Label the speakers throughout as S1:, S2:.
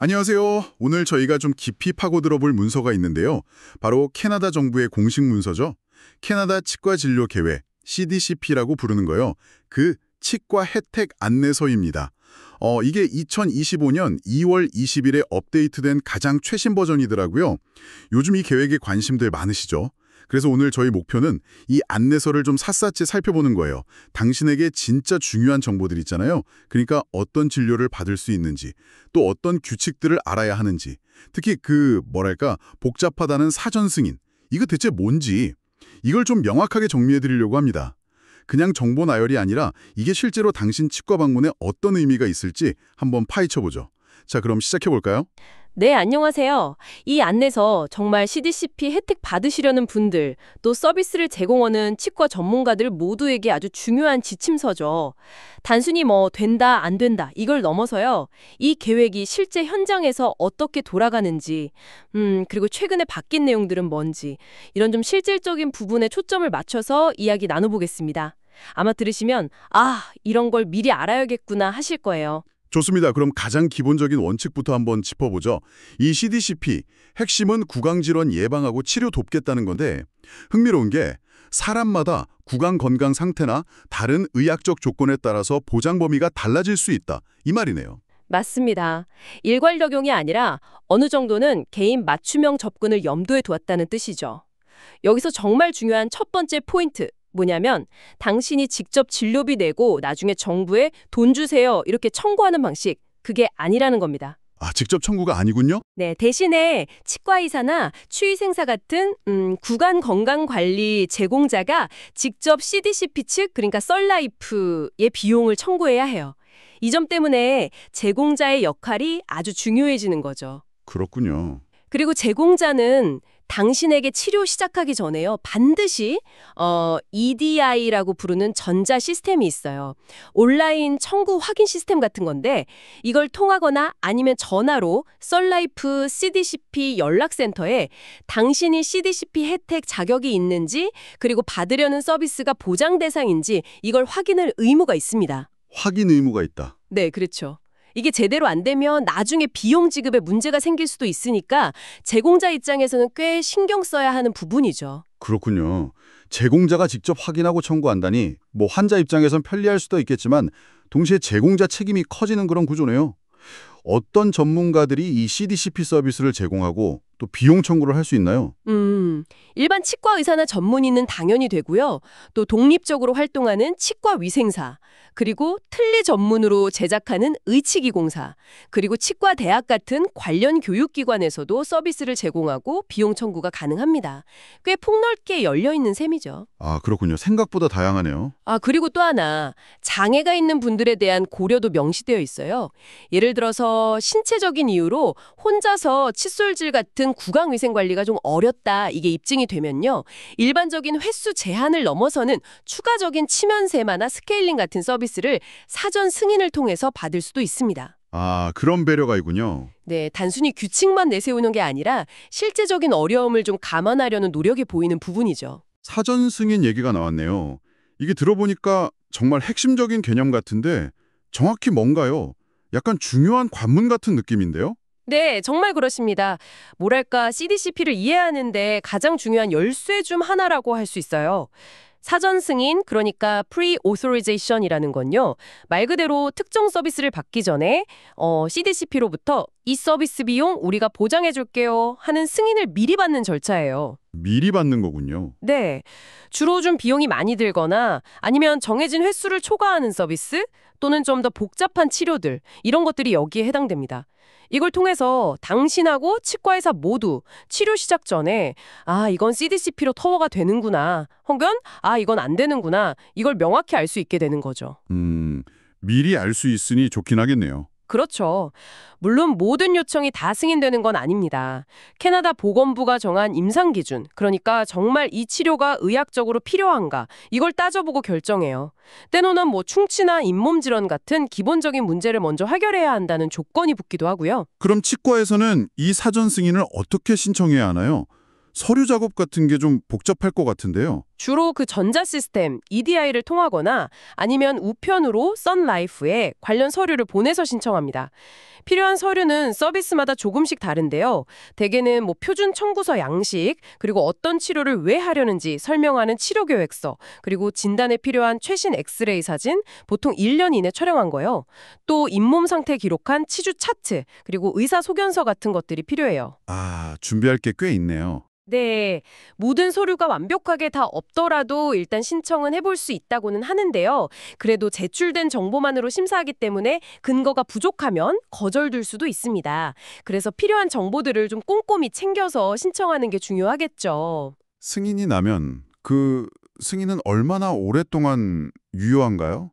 S1: 안녕하세요. 오늘 저희가 좀 깊이 파고들어 볼 문서가 있는데요. 바로 캐나다 정부의 공식 문서죠. 캐나다 치과 진료 계획, CDCP라고 부르는 거요. 그 치과 혜택 안내서입니다. 이게 2025년 2월 20일에 업데이트된 가장 최신 버전이더라고요. 요즘 이 계획에 관심들 많으시죠? 그래서 오늘 저희 목표는 이 안내서를 좀 샅샅이 살펴보는 거예요. 당신에게 진짜 중요한 정보들 있잖아요. 그러니까 어떤 진료를 받을 수 있는지, 또 어떤 규칙들을 알아야 하는지, 특히 복잡하다는 사전 승인, 이거 대체 뭔지, 이걸 좀 명확하게 정리해 드리려고 합니다. 그냥 정보 나열이 아니라 이게 실제로 당신 치과 방문에 어떤 의미가 있을지 한번 파헤쳐보죠. 자, 그럼 시작해 볼까요?
S2: 네, 안녕하세요. 이 안내서 정말 CDCP 혜택 받으시려는 분들, 또 서비스를 제공하는 치과 전문가들 모두에게 아주 중요한 지침서죠. 단순히 된다, 안 된다, 이걸 넘어서요. 이 계획이 실제 현장에서 어떻게 돌아가는지, 그리고 최근에 바뀐 내용들은 뭔지, 이런 좀 실질적인 부분에 초점을 맞춰서 이야기 나눠보겠습니다. 아마 들으시면, 이런 걸 미리 알아야겠구나 하실 거예요.
S1: 좋습니다. 그럼 가장 기본적인 원칙부터 한번 짚어보죠. 이 CDCP, 핵심은 구강질환 예방하고 치료 돕겠다는 건데 흥미로운 게 사람마다 구강 건강 상태나 다른 의학적 조건에 따라서 보장 범위가 달라질 수 있다. 이 말이네요.
S2: 맞습니다. 일괄 적용이 아니라 어느 정도는 개인 맞춤형 접근을 염두에 두었다는 뜻이죠. 여기서 정말 중요한 첫 번째 포인트, 뭐냐면 당신이 직접 진료비 내고 나중에 정부에 돈 주세요 이렇게 청구하는 방식, 그게 아니라는 겁니다.
S1: 직접 청구가 아니군요?
S2: 네, 대신에 치과의사나 추위생사 같은 구간 건강관리 제공자가 직접 CDCP 측, 그러니까 썰라이프의 비용을 청구해야 해요. 이 점 때문에 제공자의 역할이 아주 중요해지는 거죠.
S1: 그렇군요.
S2: 그리고 제공자는 당신에게 치료 시작하기 전에요. 반드시 EDI라고 부르는 전자 시스템이 있어요. 온라인 청구 확인 시스템 같은 건데 이걸 통하거나 아니면 전화로 썰라이프 CDCP 연락센터에 당신이 CDCP 혜택 자격이 있는지 그리고 받으려는 서비스가 보장 대상인지 이걸 확인할 의무가 있습니다.
S1: 확인 의무가 있다.
S2: 네, 그렇죠. 이게 제대로 안 되면 나중에 비용 지급에 문제가 생길 수도 있으니까 제공자 입장에서는 꽤 신경 써야 하는 부분이죠.
S1: 그렇군요. 제공자가 직접 확인하고 청구한다니 환자 입장에선 편리할 수도 있겠지만 동시에 제공자 책임이 커지는 그런 구조네요. 어떤 전문가들이 이 CDCP 서비스를 제공하고 또 비용 청구를 할 수 있나요?
S2: 일반 치과 의사나 전문의는 당연히 되고요. 또 독립적으로 활동하는 치과 위생사, 그리고 틀니 전문으로 제작하는 의치기공사, 그리고 치과 대학 같은 관련 교육기관에서도 서비스를 제공하고 비용 청구가 가능합니다. 꽤 폭넓게 열려 있는 셈이죠.
S1: 그렇군요. 생각보다 다양하네요.
S2: 그리고 또 하나, 장애가 있는 분들에 대한 고려도 명시되어 있어요. 예를 들어서 신체적인 이유로 혼자서 칫솔질 같은 구강위생 관리가 좀 어렵다, 이게 입증이 되면요. 일반적인 횟수 제한을 넘어서는 추가적인 치면세마나 스케일링 같은 서비스를 사전 승인을 통해서 받을 수도 있습니다.
S1: 그런 배려가 있군요.
S2: 네, 단순히 규칙만 내세우는 게 아니라 실제적인 어려움을 좀 감안하려는 노력이 보이는 부분이죠.
S1: 사전 승인 얘기가 나왔네요. 이게 들어보니까 정말 핵심적인 개념 같은데 정확히 뭔가요? 약간 중요한 관문 같은 느낌인데요?
S2: 네, 정말 그렇습니다. 뭐랄까, CDCP를 이해하는데 가장 중요한 열쇠 중 하나라고 할 수 있어요. 사전 승인, 그러니까 pre-authorization이라는 건요. 말 그대로 특정 서비스를 받기 전에 CDCP로부터 이 서비스 비용 우리가 보장해 줄게요 하는 승인을 미리 받는 절차예요.
S1: 미리 받는 거군요.
S2: 네, 주로 좀 비용이 많이 들거나 아니면 정해진 횟수를 초과하는 서비스 또는 좀 더 복잡한 치료들, 이런 것들이 여기에 해당됩니다. 이걸 통해서 당신하고 치과의사 모두 치료 시작 전에 이건 CDCP로 커버가 되는구나, 혹은 이건 안 되는구나, 이걸 명확히 알 수 있게 되는 거죠.
S1: 미리 알 수 있으니 좋긴 하겠네요.
S2: 그렇죠. 물론 모든 요청이 다 승인되는 건 아닙니다. 캐나다 보건부가 정한 임상 기준, 그러니까 정말 이 치료가 의학적으로 필요한가, 이걸 따져보고 결정해요. 때로는 충치나 잇몸 질환 같은 기본적인 문제를 먼저 해결해야 한다는 조건이 붙기도 하고요.
S1: 그럼 치과에서는 이 사전 승인을 어떻게 신청해야 하나요? 서류 작업 같은 게 좀 복잡할 것 같은데요.
S2: 주로 그 전자 시스템 EDI를 통하거나 아니면 우편으로 썬라이프에 관련 서류를 보내서 신청합니다. 필요한 서류는 서비스마다 조금씩 다른데요. 대개는 뭐 표준 청구서 양식, 그리고 어떤 치료를 왜 하려는지 설명하는 치료 계획서, 그리고 진단에 필요한 최신 엑스레이 사진, 보통 1년 이내 촬영한 거요. 또 잇몸 상태 기록한 치주 차트, 그리고 의사 소견서 같은 것들이 필요해요.
S1: 아, 준비할 게 꽤 있네요.
S2: 네, 모든 서류가 완벽하게 다 없더라도 일단 신청은 해볼 수 있다고는 하는데요. 그래도 제출된 정보만으로 심사하기 때문에 근거가 부족하면 거절될 수도 있습니다. 그래서 필요한 정보들을 좀 꼼꼼히 챙겨서 신청하는 게 중요하겠죠.
S1: 승인이 나면 그 승인은 얼마나 오랫동안 유효한가요?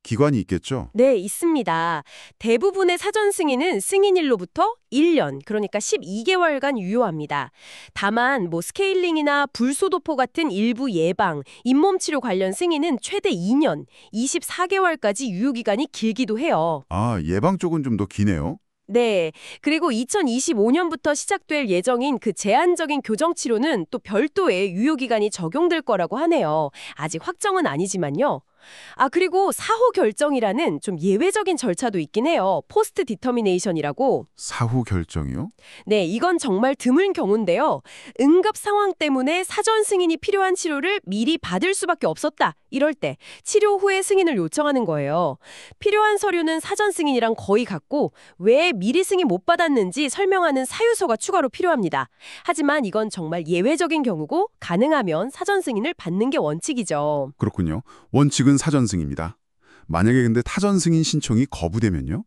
S1: 기관이 있겠죠?
S2: 네, 있습니다. 대부분의 사전 승인은 승인일로부터 1년, 그러니까 12개월간 유효합니다. 다만 뭐 스케일링이나 불소도포 같은 일부 예방, 잇몸 치료 관련 승인은 최대 2년, 24개월까지 유효기간이 길기도 해요.
S1: 아, 예방 쪽은 좀 더 기네요.
S2: 네. 그리고 2025년부터 시작될 예정인 그 제한적인 교정 치료는 또 별도의 유효기간이 적용될 거라고 하네요. 아직 확정은 아니지만요. 아, 그리고 사후 결정이라는 좀 예외적인 절차도 있긴 해요. 포스트 디터미네이션이라고.
S1: 사후 결정이요?
S2: 네, 이건 정말 드문 경우인데요. 응급 상황 때문에 사전 승인이 필요한 치료를 미리 받을 수밖에 없었다. 이럴 때 치료 후에 승인을 요청하는 거예요. 필요한 서류는 사전 승인이랑 거의 같고 왜 미리 승인 못 받았는지 설명하는 사유서가 추가로 필요합니다. 하지만 이건 정말 예외적인 경우고 가능하면 사전 승인을 받는 게 원칙이죠.
S1: 그렇군요. 원칙은 사전 승인입니다. 만약에 근데 타전 승인 신청이 거부되면요?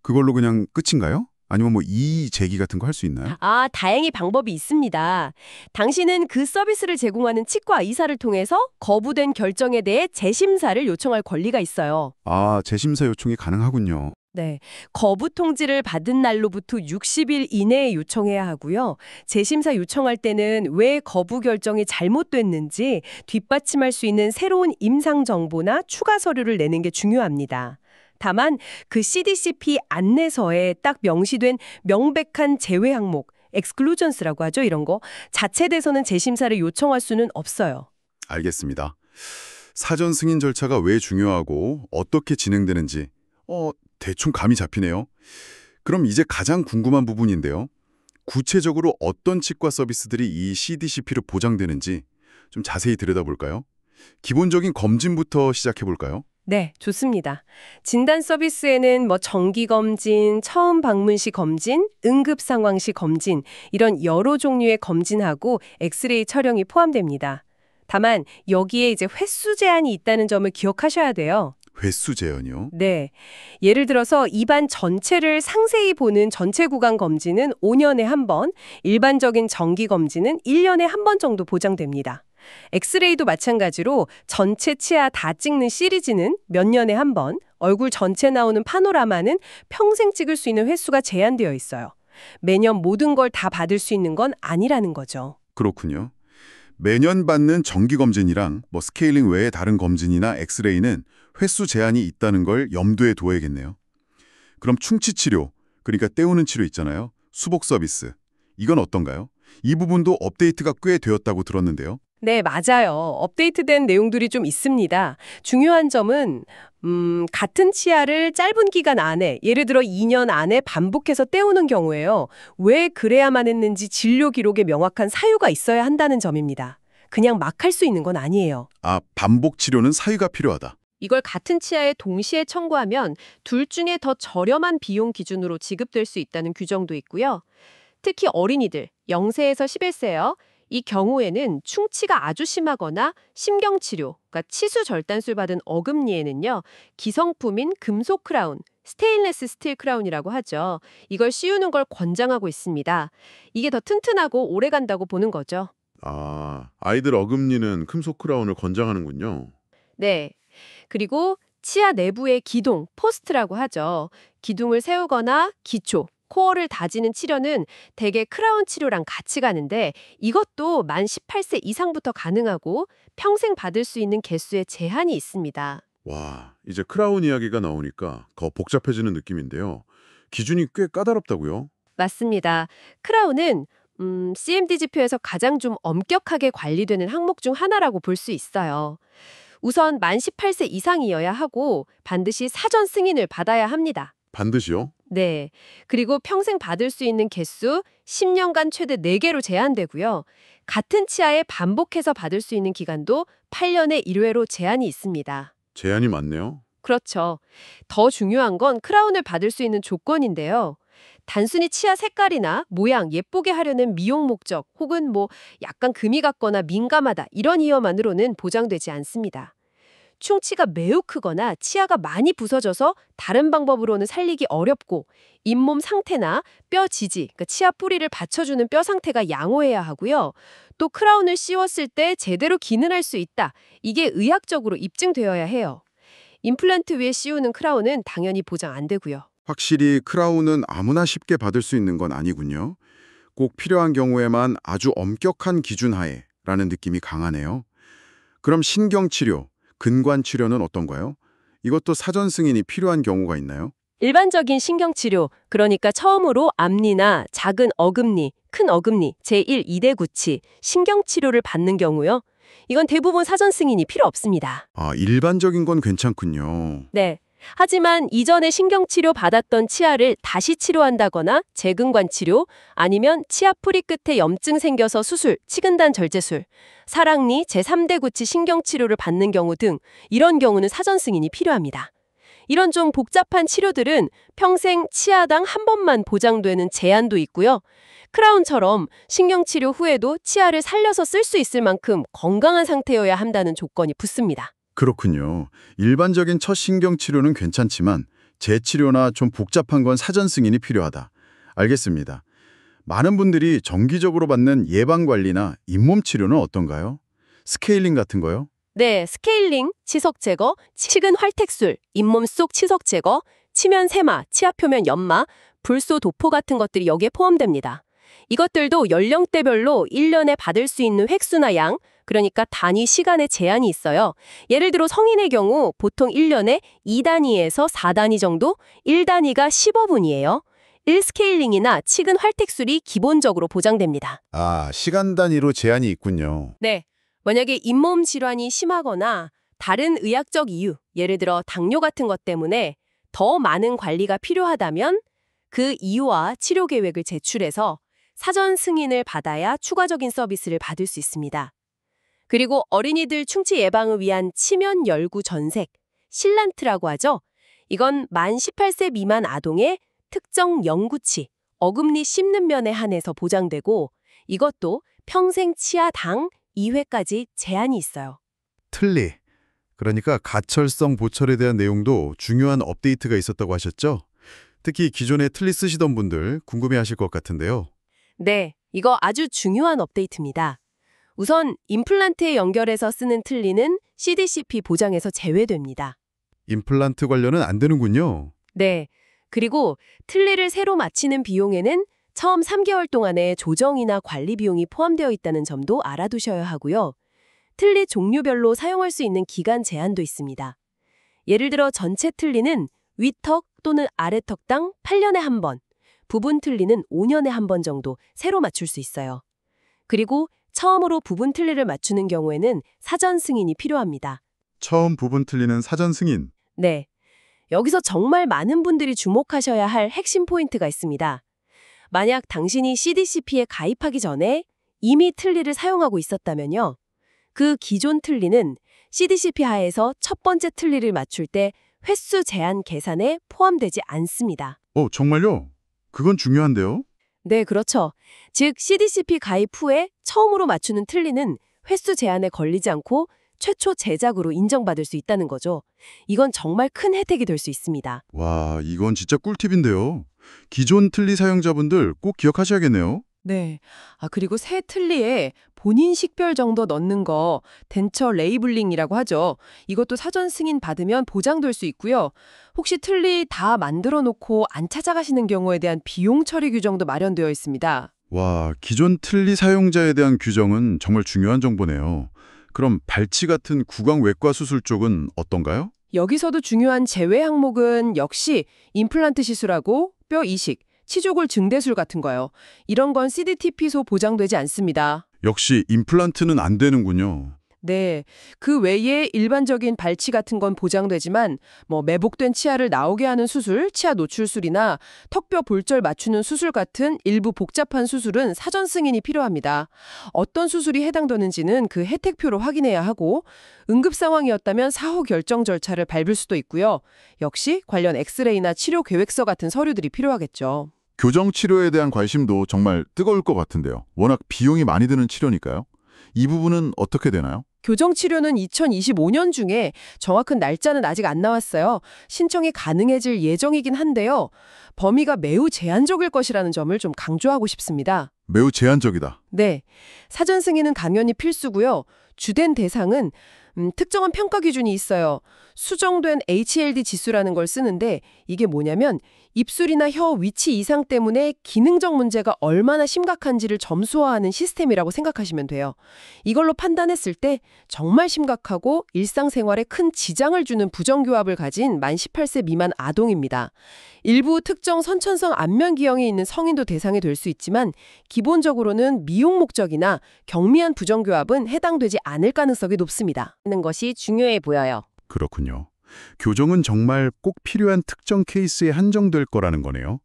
S1: 그걸로 그냥 끝인가요? 아니면 뭐 이의 제기 같은 거 할 수 있나요?
S2: 아, 다행히 방법이 있습니다. 당신은 그 서비스를 제공하는 치과 의사를 통해서 거부된 결정에 대해 재심사를 요청할 권리가 있어요.
S1: 아, 재심사 요청이 가능하군요.
S2: 네. 거부 통지를 받은 날로부터 60일 이내에 요청해야 하고요. 재심사 요청할 때는 왜 거부 결정이 잘못됐는지 뒷받침할 수 있는 새로운 임상 정보나 추가 서류를 내는 게 중요합니다. 다만 그 CDCP 안내서에 딱 명시된 명백한 제외 항목, exclusions라고 하죠. 이런 거 자체돼서는 재심사를 요청할 수는 없어요.
S1: 알겠습니다. 사전 승인 절차가 왜 중요하고 어떻게 진행되는지 대충 감이 잡히네요. 그럼 이제 가장 궁금한 부분인데요. 구체적으로 어떤 치과 서비스들이 이 CDCP로 보장되는지 좀 자세히 들여다볼까요? 기본적인 검진부터 시작해볼까요?
S2: 네, 좋습니다. 진단 서비스에는 뭐 정기 검진, 처음 방문 시 검진, 응급 상황 시 검진 이런 여러 종류의 검진하고 엑스레이 촬영이 포함됩니다. 다만 여기에 이제 횟수 제한이 있다는 점을 기억하셔야 돼요.
S1: 횟수 제한이요?
S2: 네. 예를 들어서 입안 전체를 상세히 보는 전체 구강 검진은 5년에 한 번, 일반적인 정기 검진은 1년에 한 번 정도 보장됩니다. 엑스레이도 마찬가지로 전체 치아 다 찍는 시리즈는 몇 년에 한 번, 얼굴 전체 나오는 파노라마는 평생 찍을 수 있는 횟수가 제한되어 있어요. 매년 모든 걸 다 받을 수 있는 건 아니라는 거죠.
S1: 그렇군요. 매년 받는 정기검진이랑 뭐 스케일링 외의 다른 검진이나 엑스레이는 횟수 제한이 있다는 걸 염두에 두어야겠네요. 그럼 충치치료, 그러니까 때우는 치료 있잖아요. 수복 서비스. 이건 어떤가요? 이 부분도 업데이트가 꽤 되었다고 들었는데요.
S2: 네, 맞아요. 업데이트된 내용들이 좀 있습니다. 중요한 점은 같은 치아를 짧은 기간 안에, 예를 들어 2년 안에 반복해서 때우는 경우에요. 왜 그래야만 했는지 진료 기록에 명확한 사유가 있어야 한다는 점입니다. 그냥 막 할 수 있는 건 아니에요.
S1: 아, 반복 치료는 사유가 필요하다.
S2: 이걸 같은 치아에 동시에 청구하면 둘 중에 더 저렴한 비용 기준으로 지급될 수 있다는 규정도 있고요. 특히 어린이들, 0세에서 11세요. 이 경우에는 충치가 아주 심하거나 심경치료, 그러니까 치수 절단술 받은 어금니에는요. 기성품인 금속 크라운, 스테인레스 스틸 크라운이라고 하죠. 이걸 씌우는 걸 권장하고 있습니다. 이게 더 튼튼하고 오래 간다고 보는 거죠.
S3: 아, 아이들 어금니는 금속 크라운을 권장하는군요.
S2: 네. 그리고 치아 내부의 기둥, 포스트라고 하죠. 기둥을 세우거나 기초, 코어를 다지는 치료는 대개 크라운 치료랑 같이 가는데 이것도 만 18세 이상부터 가능하고 평생 받을 수 있는 개수에 제한이 있습니다.
S3: 와, 이제 크라운 이야기가 나오니까 더 복잡해지는 느낌인데요. 기준이 꽤 까다롭다고요?
S2: 맞습니다. 크라운은 CMD 지표에서 가장 좀 엄격하게 관리되는 항목 중 하나라고 볼 수 있어요. 우선 만 18세 이상이어야 하고 반드시 사전 승인을 받아야 합니다.
S3: 반드시요?
S2: 네. 그리고 평생 받을 수 있는 개수 10년간 최대 4개로 제한되고요. 같은 치아에 반복해서 받을 수 있는 기간도 8년에 1회로 제한이 있습니다.
S3: 제한이 많네요.
S2: 그렇죠. 더 중요한 건 크라운을 받을 수 있는 조건인데요. 단순히 치아 색깔이나 모양 예쁘게 하려는 미용 목적 혹은 약간 금이 갔거나 민감하다 이런 이유만으로는 보장되지 않습니다. 충치가 매우 크거나 치아가 많이 부서져서 다른 방법으로는 살리기 어렵고 잇몸 상태나 뼈 지지, 그러니까 치아 뿌리를 받쳐주는 뼈 상태가 양호해야 하고요. 또 크라운을 씌웠을 때 제대로 기능할 수 있다. 이게 의학적으로 입증되어야 해요. 임플란트 위에 씌우는 크라운은 당연히 보장 안 되고요.
S1: 확실히 크라운은 아무나 쉽게 받을 수 있는 건 아니군요. 꼭 필요한 경우에만 아주 엄격한 기준 하에라는 느낌이 강하네요. 그럼 신경치료, 근관치료는 어떤가요? 이것도 사전 승인이 필요한 경우가 있나요?
S2: 일반적인 신경치료, 그러니까 처음으로 앞니나 작은 어금니, 큰 어금니, 제1, 2대 구치, 신경치료를 받는 경우요. 이건 대부분 사전 승인이 필요 없습니다.
S1: 아, 일반적인 건 괜찮군요.
S2: 네. 하지만 이전에 신경치료 받았던 치아를 다시 치료한다거나 재근관 치료, 아니면 치아 뿌리 끝에 염증 생겨서 수술, 치근단 절제술, 사랑니, 제3대 구치 신경치료를 받는 경우 등 이런 경우는 사전 승인이 필요합니다. 이런 좀 복잡한 치료들은 평생 치아당 한 번만 보장되는 제한도 있고요. 크라운처럼 신경치료 후에도 치아를 살려서 쓸 수 있을 만큼 건강한 상태여야 한다는 조건이 붙습니다.
S1: 그렇군요. 일반적인 첫 신경치료는 괜찮지만 재치료나 좀 복잡한 건 사전 승인이 필요하다. 알겠습니다. 많은 분들이 정기적으로 받는 예방관리나 잇몸 치료는 어떤가요? 스케일링 같은 거요?
S2: 네, 스케일링, 치석 제거, 치근 활택술, 잇몸 속 치석 제거, 치면 세마, 치아 표면 연마, 불소 도포 같은 것들이 여기에 포함됩니다. 이것들도 연령대별로 1년에 받을 수 있는 획수나 양, 그러니까 단위 시간에 제한이 있어요. 예를 들어 성인의 경우 보통 1년에 2단위에서 4단위 정도, 1단위가 15분이에요. 1스케일링이나 치근 활택술이 기본적으로 보장됩니다.
S1: 아, 시간 단위로 제한이 있군요.
S2: 네. 만약에 잇몸 질환이 심하거나 다른 의학적 이유, 예를 들어 당뇨 같은 것 때문에 더 많은 관리가 필요하다면 그 이유와 치료 계획을 제출해서 사전 승인을 받아야 추가적인 서비스를 받을 수 있습니다. 그리고 어린이들 충치 예방을 위한 치면 열구 전색, 실란트라고 하죠. 이건 만 18세 미만 아동의 특정 영구치, 어금니 씹는 면에 한해서 보장되고 이것도 평생 치아당 2회까지 제한이 있어요.
S1: 틀니, 그러니까 가철성 보철에 대한 내용도 중요한 업데이트가 있었다고 하셨죠? 특히 기존에 틀니 쓰시던 분들 궁금해하실 것 같은데요.
S2: 네, 이거 아주 중요한 업데이트입니다. 우선 임플란트에 연결해서 쓰는 틀니는 CDCP 보장에서 제외됩니다.
S1: 임플란트 관련은 안 되는군요.
S2: 네, 그리고 틀니를 새로 맞히는 비용에는 처음 3개월 동안의 조정이나 관리 비용이 포함되어 있다는 점도 알아두셔야 하고요. 틀니 종류별로 사용할 수 있는 기간 제한도 있습니다. 예를 들어 전체 틀니는 위턱 또는 아래턱당 8년에 한 번, 부분 틀니는 5년에 한 번 정도 새로 맞출 수 있어요. 그리고 처음으로 부분 틀니를 맞추는 경우에는 사전 승인이 필요합니다.
S1: 처음 부분 틀리는 사전 승인.
S2: 네, 여기서 정말 많은 분들이 주목하셔야 할 핵심 포인트가 있습니다. 만약 당신이 CDCP에 가입하기 전에 이미 틀니를 사용하고 있었다면요. 그 기존 틀니는 CDCP 하에서 첫 번째 틀니를 맞출 때 횟수 제한 계산에 포함되지 않습니다.
S1: 정말요? 그건 중요한데요?
S2: 네, 그렇죠. 즉 CDCP 가입 후에 처음으로 맞추는 틀니는 횟수 제한에 걸리지 않고 최초 제작으로 인정받을 수 있다는 거죠. 이건 정말 큰 혜택이 될 수 있습니다.
S1: 와, 이건 진짜 꿀팁인데요. 기존 틀니 사용자분들 꼭 기억하셔야겠네요.
S4: 네. 그리고 새 틀니에 본인 식별 정도 넣는 거 덴처 레이블링이라고 하죠. 이것도 사전 승인 받으면 보장될 수 있고요. 혹시 틀니 다 만들어 놓고 안 찾아가시는 경우에 대한 비용 처리 규정도 마련되어 있습니다.
S1: 와, 기존 틀니 사용자에 대한 규정은 정말 중요한 정보네요. 그럼 발치 같은 구강 외과 수술 쪽은 어떤가요?
S4: 여기서도 중요한 제외 항목은 역시 임플란트 시술하고 뼈 이식, 치조골 증대술 같은 거요. 이런 건 CDTP소 보장되지 않습니다.
S1: 역시 임플란트는 안 되는군요.
S4: 네, 그 외에 일반적인 발치 같은 건 보장되지만 매복된 치아를 나오게 하는 수술, 치아 노출술이나 턱뼈 볼절 맞추는 수술 같은 일부 복잡한 수술은 사전 승인이 필요합니다. 어떤 수술이 해당되는지는 그 혜택표로 확인해야 하고 응급 상황이었다면 사후 결정 절차를 밟을 수도 있고요. 역시 관련 엑스레이나 치료 계획서 같은 서류들이 필요하겠죠.
S3: 교정 치료에 대한 관심도 정말 뜨거울 것 같은데요. 워낙 비용이 많이 드는 치료니까요. 이 부분은 어떻게 되나요?
S4: 교정 치료는 2025년 중에 정확한 날짜는 아직 안 나왔어요. 신청이 가능해질 예정이긴 한데요. 범위가 매우 제한적일 것이라는 점을 좀 강조하고 싶습니다.
S3: 매우 제한적이다.
S4: 네, 사전 승인은 당연히 필수고요. 주된 대상은 특정한 평가 기준이 있어요. 수정된 HLD 지수라는 걸 쓰는데 이게 뭐냐면 입술이나 혀 위치 이상 때문에 기능적 문제가 얼마나 심각한지를 점수화하는 시스템이라고 생각하시면 돼요. 이걸로 판단했을 때 정말 심각하고 일상생활에 큰 지장을 주는 부정교합을 가진 만 18세 미만 아동입니다. 일부 특정 선천성 안면기형이 있는 성인도 대상이 될 수 있지만 기본적으로는 미용 목적이나 경미한 부정교합은 해당되지 않을 가능성이 높습니다.
S2: 하는 것이 중요해 보여요.
S1: 그렇군요. 교정은 정말 꼭 필요한 특정 케이스에 한정될 거라는 거네요.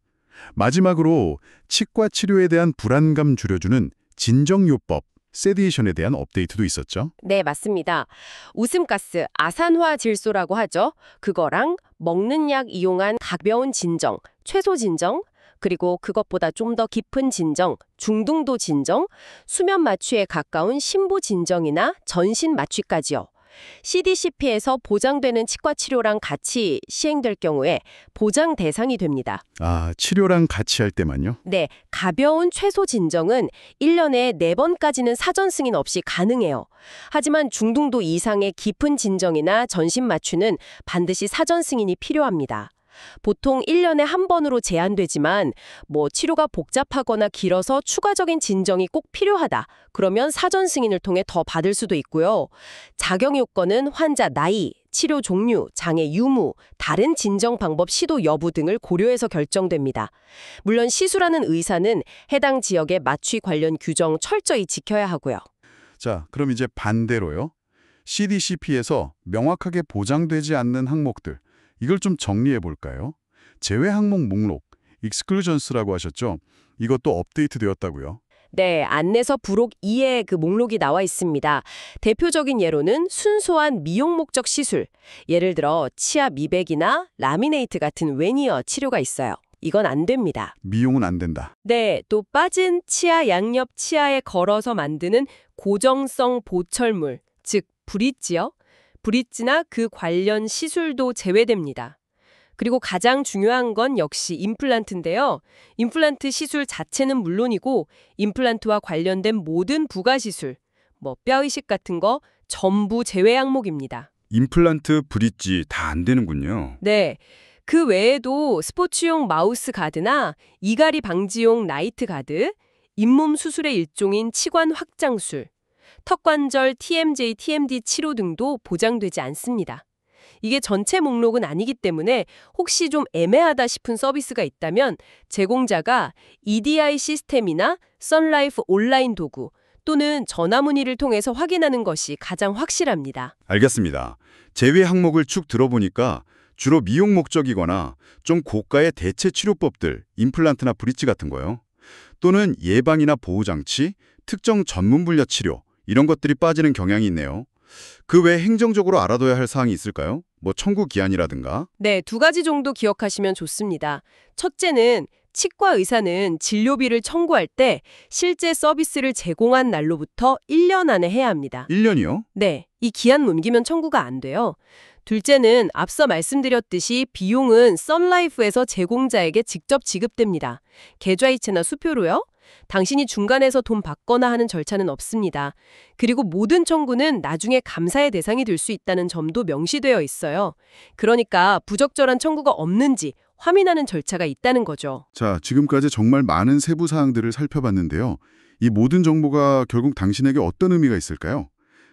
S1: 마지막으로 치과 치료에 대한 불안감 줄여주는 진정요법, 세디에이션에 대한 업데이트도 있었죠.
S2: 네, 맞습니다. 웃음가스, 아산화 질소라고 하죠. 그거랑 먹는 약 이용한 가벼운 진정, 최소 진정, 그리고 그것보다 좀 더 깊은 진정, 중등도 진정, 수면 마취에 가까운 심부 진정이나 전신 마취까지요. CDCP에서 보장되는 치과 치료랑 같이 시행될 경우에 보장 대상이 됩니다.
S1: 아, 치료랑 같이 할 때만요?
S2: 네, 가벼운 최소 진정은 1년에 4번까지는 사전 승인 없이 가능해요. 하지만 중등도 이상의 깊은 진정이나 전신 마취는 반드시 사전 승인이 필요합니다. 보통 1년에 한 번으로 제한되지만 치료가 복잡하거나 길어서 추가적인 진정이 꼭 필요하다. 그러면 사전 승인을 통해 더 받을 수도 있고요. 자격 요건은 환자 나이, 치료 종류, 장애 유무, 다른 진정 방법 시도 여부 등을 고려해서 결정됩니다. 물론 시술하는 의사는 해당 지역의 마취 관련 규정 철저히 지켜야 하고요.
S1: 자, 그럼 이제 반대로요. CDCP에서 명확하게 보장되지 않는 항목들, 이걸 좀 정리해 볼까요? 제외 항목 목록, exclusions라고 하셨죠? 이것도 업데이트 되었다고요?
S2: 네, 안내서 부록 2에 그 목록이 나와 있습니다. 대표적인 예로는 순수한 미용 목적 시술, 예를 들어 치아 미백이나 라미네이트 같은 웨니어 치료가 있어요. 이건 안 됩니다.
S1: 미용은 안 된다.
S2: 네, 또 빠진 치아 양옆 치아에 걸어서 만드는 고정성 보철물, 즉 브릿지요. 브릿지나 그 관련 시술도 제외됩니다. 그리고 가장 중요한 건 역시 임플란트인데요. 임플란트 시술 자체는 물론이고 임플란트와 관련된 모든 부가시술, 뼈 이식 같은 거 전부 제외 항목입니다.
S5: 임플란트, 브릿지 다 안 되는군요.
S2: 네, 그 외에도 스포츠용 마우스 가드나 이갈이 방지용 나이트 가드, 잇몸 수술의 일종인 치관 확장술, 턱관절 TMJ, TMD 치료 등도 보장되지 않습니다. 이게 전체 목록은 아니기 때문에 혹시 좀 애매하다 싶은 서비스가 있다면 제공자가 EDI 시스템이나 선라이프 온라인 도구 또는 전화 문의를 통해서 확인하는 것이 가장 확실합니다.
S5: 알겠습니다. 제외 항목을 쭉 들어보니까 주로 미용 목적이거나 좀 고가의 대체 치료법들, 임플란트나 브릿지 같은 거요. 또는 예방이나 보호장치, 특정 전문 분야 치료, 이런 것들이 빠지는 경향이 있네요. 그 외에 행정적으로 알아둬야 할 사항이 있을까요? 청구 기한이라든가?
S2: 네, 2가지 정도 기억하시면 좋습니다. 첫째는 치과 의사는 진료비를 청구할 때 실제 서비스를 제공한 날로부터 1년 안에 해야 합니다.
S5: 1년이요?
S2: 네, 이 기한 넘기면 청구가 안 돼요. 둘째는 앞서 말씀드렸듯이 비용은 선라이프에서 제공자에게 직접 지급됩니다. 계좌이체나 수표로요. 당신이 중간에서 돈 받거나 하는 절차는 없습니다. 그리고 모든 청구는 나중에 감사의 대상이 될 수 있다는 점도 명시되어 있어요. 그러니까 부적절한 청구가 없는지 확인하는 절차가 있다는 거죠.
S1: 자, 지금까지 정말 많은 세부 사항들을 살펴봤는데요. 이 모든 정보가 결국 당신에게 어떤 의미가 있을까요?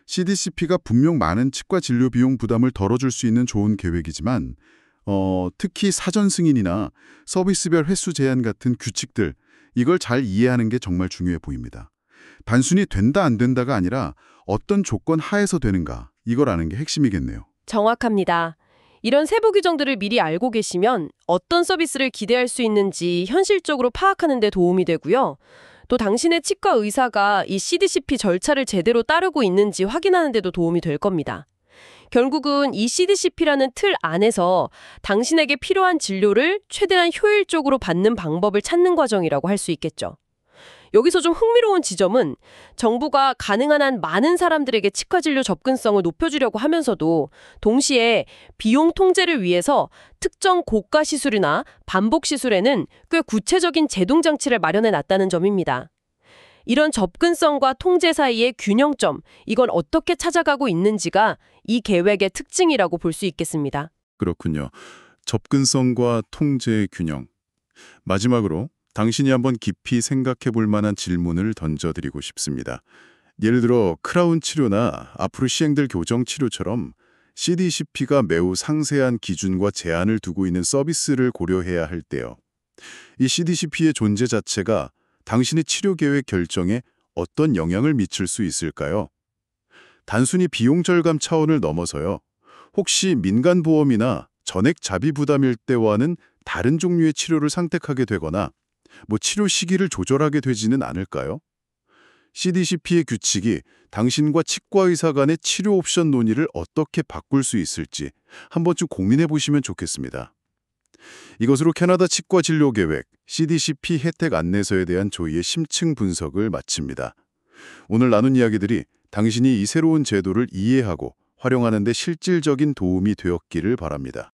S1: CDCP가 분명 많은 치과 진료 비용 부담을 덜어줄 수 있는 좋은 계획이지만 특히 사전 승인이나 서비스별 횟수 제한 같은 규칙들, 이걸 잘 이해하는 게 정말 중요해 보입니다. 단순히 된다 안 된다가 아니라 어떤 조건 하에서 되는가, 이걸 아는 게 핵심이겠네요.
S2: 정확합니다. 이런 세부 규정들을 미리 알고 계시면 어떤 서비스를 기대할 수 있는지 현실적으로 파악하는 데 도움이 되고요. 또 당신의 치과 의사가 이 CDCP 절차를 제대로 따르고 있는지 확인하는 데도 도움이 될 겁니다. 결국은 이 CDCP라는 틀 안에서 당신에게 필요한 진료를 최대한 효율적으로 받는 방법을 찾는 과정이라고 할 수 있겠죠. 여기서 좀 흥미로운 지점은 정부가 가능한 한 많은 사람들에게 치과 진료 접근성을 높여주려고 하면서도 동시에 비용 통제를 위해서 특정 고가 시술이나 반복 시술에는 꽤 구체적인 제동 장치를 마련해 놨다는 점입니다. 이런 접근성과 통제 사이의 균형점, 이건 어떻게 찾아가고 있는지가 이 계획의 특징이라고 볼 수 있겠습니다.
S6: 그렇군요. 접근성과 통제의 균형. 마지막으로 당신이 한번 깊이 생각해 볼 만한 질문을 던져드리고 싶습니다. 예를 들어 크라운 치료나 앞으로 시행될 교정 치료처럼 CDCP가 매우 상세한 기준과 제한을 두고 있는 서비스를 고려해야 할 때요. 이 CDCP의 존재 자체가 당신의 치료 계획 결정에 어떤 영향을 미칠 수 있을까요? 단순히 비용 절감 차원을 넘어서요. 혹시 민간보험이나 전액 자비 부담일 때와는 다른 종류의 치료를 선택하게 되거나 치료 시기를 조절하게 되지는 않을까요? CDCP의 규칙이 당신과 치과 의사 간의 치료 옵션 논의를 어떻게 바꿀 수 있을지 한 번쯤 고민해 보시면 좋겠습니다. 이것으로 캐나다 치과 진료 계획 CDCP 혜택 안내서에 대한 조이의 심층 분석을 마칩니다. 오늘 나눈 이야기들이 당신이 이 새로운 제도를 이해하고 활용하는 데 실질적인 도움이 되었기를 바랍니다.